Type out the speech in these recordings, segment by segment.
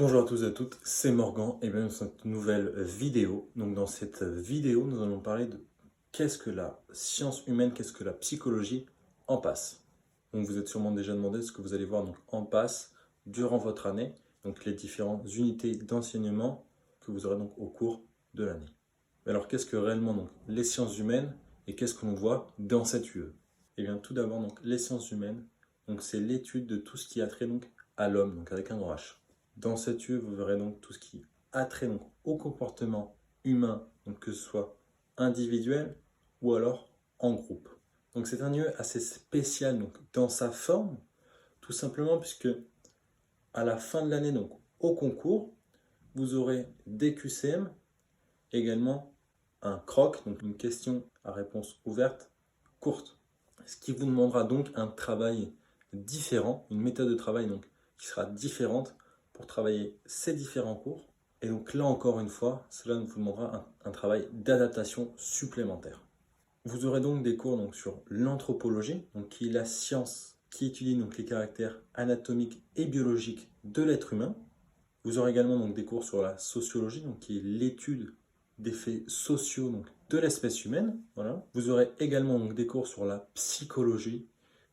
Bonjour à tous et à toutes, c'est Morgan et bienvenue dans cette nouvelle vidéo. Donc dans cette vidéo, nous allons parler de qu'est-ce que la science humaine, qu'est-ce que la psychologie en passe. Donc vous êtes sûrement déjà demandé ce que vous allez voir donc en passe durant votre année, donc les différentes unités d'enseignement que vous aurez donc au cours de l'année. Alors qu'est-ce que réellement donc les sciences humaines et qu'est-ce que l'on voit dans cette UE? Eh bien tout d'abord donc les sciences humaines, donc c'est l'étude de tout ce qui a trait donc à l'homme, donc avec un grand H. Dans cette UE, vous verrez donc tout ce qui a trait donc au comportement humain, donc que ce soit individuel ou alors en groupe. Donc c'est un UE assez spécial donc dans sa forme, tout simplement puisque à la fin de l'année, donc au concours, vous aurez des QCM, également un croc, donc une question à réponse ouverte courte. Ce qui vous demandera donc un travail différent, une méthode de travail donc qui sera différente pour travailler ces différents cours. Et donc là encore une fois, cela vous demandera un travail d'adaptation supplémentaire. Vous aurez donc des cours donc, sur l'anthropologie, donc qui est la science qui étudie donc, les caractères anatomiques et biologiques de l'être humain. Vous aurez également donc, des cours sur la sociologie, donc, qui est l'étude des faits sociaux donc, de l'espèce humaine. Voilà. Vous aurez également donc, des cours sur la psychologie,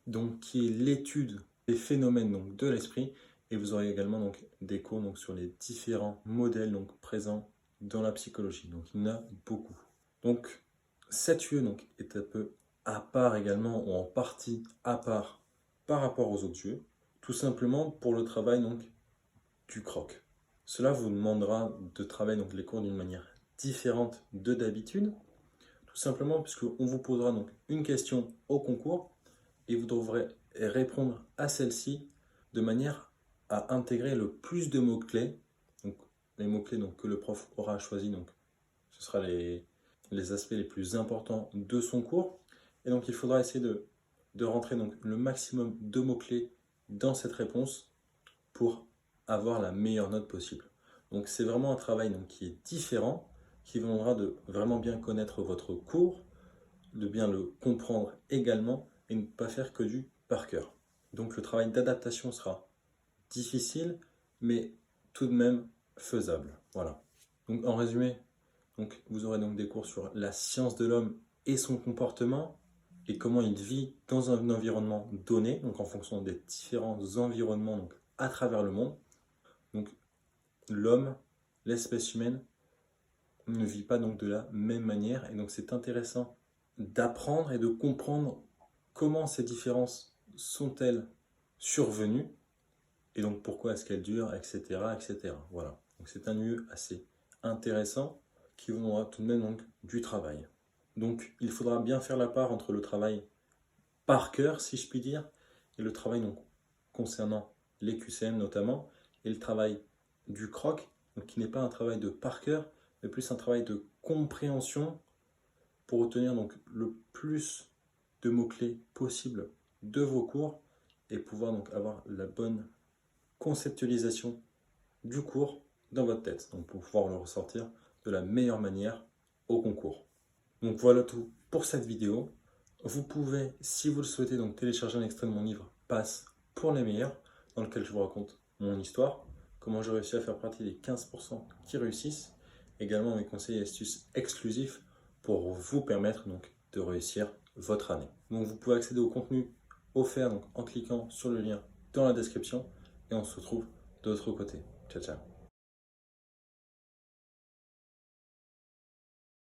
donc, qui est l'étude des phénomènes donc, de l'esprit. Et vous aurez également donc, des cours donc, sur les différents modèles donc, présents dans la psychologie. Donc il y en a beaucoup. Donc cette UE donc, est un peu à part également, ou en partie à part par rapport aux autres UE, tout simplement pour le travail donc, du croc. Cela vous demandera de travailler donc, les cours d'une manière différente de d'habitude, tout simplement puisqu'on vous posera donc une question au concours et vous devrez répondre à celle-ci de manière à intégrer le plus de mots-clés. Donc, les mots-clés donc, que le prof aura choisi, donc, ce sera les aspects les plus importants de son cours. Et donc, il faudra essayer de rentrer donc, le maximum de mots-clés dans cette réponse pour avoir la meilleure note possible. Donc, c'est vraiment un travail donc, qui est différent, qui vous demandera de vraiment bien connaître votre cours, de bien le comprendre également et ne pas faire que du par cœur. Donc le travail d'adaptation sera difficile, mais tout de même faisable. Voilà. Donc en résumé, donc, vous aurez donc des cours sur la science de l'homme et son comportement et comment il vit dans un environnement donné, donc en fonction des différents environnements donc, à travers le monde. Donc l'homme, l'espèce humaine, ne vit pas donc de la même manière et donc c'est intéressant d'apprendre et de comprendre comment ces différences sont-elles survenues et donc pourquoi est-ce qu'elles durent, etc., etc. Voilà. Donc c'est un lieu assez intéressant qui vous donnera tout de même donc du travail. Donc il faudra bien faire la part entre le travail par cœur, si je puis dire, et le travail donc, concernant les QCM notamment, et le travail du croc, donc qui n'est pas un travail de par cœur, mais plus un travail de compréhension pour obtenir donc le plus de mots-clés possible de vos cours et pouvoir donc avoir la bonne conceptualisation du cours dans votre tête, donc pour pouvoir le ressortir de la meilleure manière au concours. Donc voilà tout pour cette vidéo. Vous pouvez, si vous le souhaitez, donc télécharger un extrait de mon livre Passe pour les meilleurs, dans lequel je vous raconte mon histoire, comment j'ai réussi à faire partie des 15% qui réussissent, également mes conseils et astuces exclusifs pour vous permettre donc de réussir votre année. Donc vous pouvez accéder au contenu offert donc, en cliquant sur le lien dans la description et on se retrouve de l'autre côté. Ciao ciao.